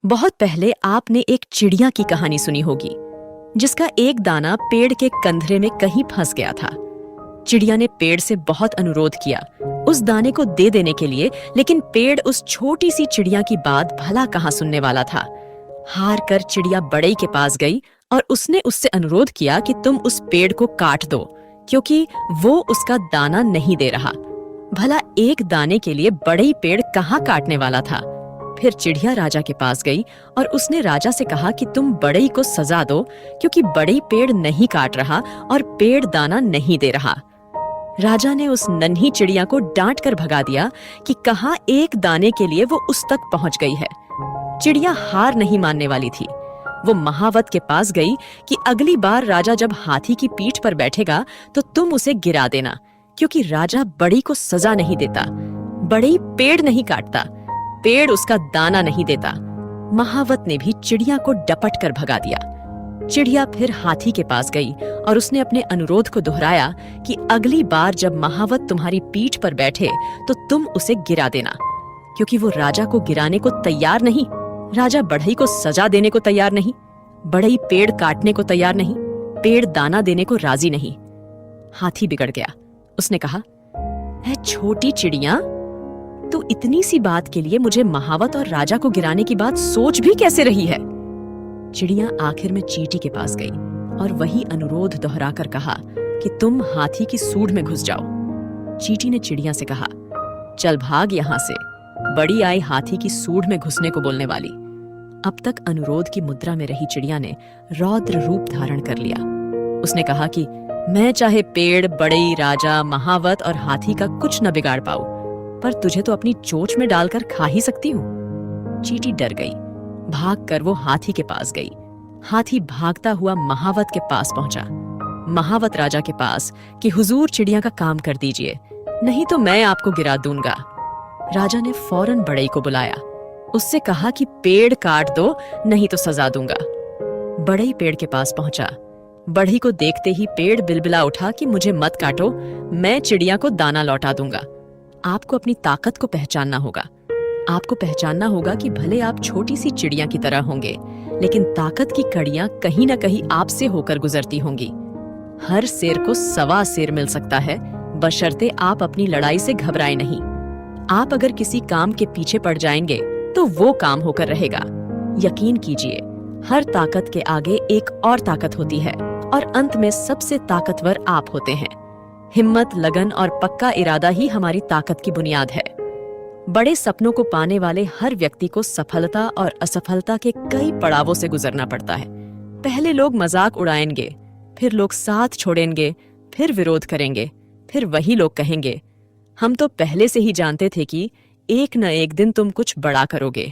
बहुत पहले आपने एक चिड़िया की कहानी सुनी होगी जिसका एक दाना पेड़ के कंधरे में कहीं फंस गया था। चिड़िया ने पेड़ से बहुत अनुरोध किया उस दाने को दे देने के लिए, लेकिन पेड़ उस छोटी सी चिड़िया की बात भला कहाँ सुनने वाला था। हार कर चिड़िया बड़ई के पास गई और उसने उससे अनुरोध किया कि तुम उस पेड़ को काट दो, क्योंकि वो उसका दाना नहीं दे रहा। भला एक दाने के लिए बड़ई पेड़ कहाँ काटने वाला था। फिर चिड़िया राजा के पास गई और उसने राजा से कहा कि तुम बड़ई को सजा दो, क्योंकि बड़ई पेड़ नहीं काट रहा और पेड़ दाना नहीं दे रहा। राजा ने उस नन्ही चिड़िया को डांट कर भगा दिया कि कहाँ एक दाने के लिए वो उस तक पहुंच गई है। चिड़िया हार नहीं मानने वाली थी। वो महावत के पास गई कि अगली बार राजा जब हाथी की पीठ पर बैठेगा तो तुम उसे गिरा देना, क्योंकि राजा बड़ई को सजा नहीं देता। बड़ई पेड़ नहीं काटता, पेड़ उसका दाना नहीं देता। महावत ने भी चिड़िया को डपट कर भगा दिया। चिड़िया फिर हाथी के पास गई और उसने अपने अनुरोध को दोहराया कि अगली बार जब महावत तुम्हारी पीठ पर बैठे तो तुम उसे गिरा देना, क्योंकि वो राजा को गिराने को तैयार नहीं। राजा बढ़ई को सजा देने को तैयार नहीं, बढ़ई पेड़ काटने को तैयार नहीं, पेड़ दाना देने को राजी नहीं। हाथी बिगड़ गया। उसने कहा, है छोटी चिड़िया, तू इतनी सी बात के लिए मुझे महावत और राजा को गिराने की बात सोच भी कैसे रही है। चिड़िया आखिर में चींटी के पास गई और वही अनुरोध दोहराकर कहा कि तुम हाथी की सूंड में घुस जाओ। चींटी ने चिड़िया से कहा, चल भाग यहाँ से, बड़ी आई हाथी की सूंड में घुसने को बोलने वाली। अब तक अनुरोध की मुद्रा में रही चिड़िया ने रौद्र रूप धारण कर लिया। उसने कहा कि मैं चाहे पेड़, बड़ई, राजा, महावत और हाथी का कुछ न बिगाड़ पाऊं, पर तुझे तो अपनी चोंच में डालकर खा ही सकती हूँ। चींटी डर गई। भागकर वो हाथी के पास गई। हाथी भागता हुआ महावत के पास पहुंचा। महावत राजा के पास कि हुजूर चिड़िया का काम कर दीजिए, नहीं तो मैं आपको गिरा दूंगा। राजा ने फौरन बड़ई को बुलाया। उससे कहा कि पेड़ काट दो, नहीं तो सजा दूंगा। बड़ई पेड़ के पास पहुंचा। बढ़ई को देखते ही पेड़ बिलबिला उठा कि मुझे मत काटो, मैं चिड़िया को दाना लौटा दूंगा। आपको अपनी ताकत को पहचानना होगा। आपको पहचानना होगा कि भले आप छोटी सी चिड़िया की तरह होंगे, लेकिन ताकत की कड़ियां कहीं न कहीं आपसे होकर गुजरती होंगी। हर शेर को सवा शेर मिल सकता है, बशर्ते आप अपनी लड़ाई से घबराएं नहीं। आप अगर किसी काम के पीछे पड़ जाएंगे तो वो काम होकर रहेगा। यकीन कीजिए, हर ताकत के आगे एक और ताकत होती है और अंत में सबसे ताकतवर आप होते हैं। हिम्मत, लगन और पक्का इरादा ही हमारी ताकत की बुनियाद है। बड़े सपनों को पाने वाले हर व्यक्ति को सफलता और असफलता के कई पड़ावों से गुजरना पड़ता है। पहले लोग मजाक उड़ाएंगे, फिर लोग साथ छोड़ेंगे, फिर विरोध करेंगे, फिर वही लोग कहेंगे, हम तो पहले से ही जानते थे कि एक न एक दिन तुम कुछ बड़ा करोगे।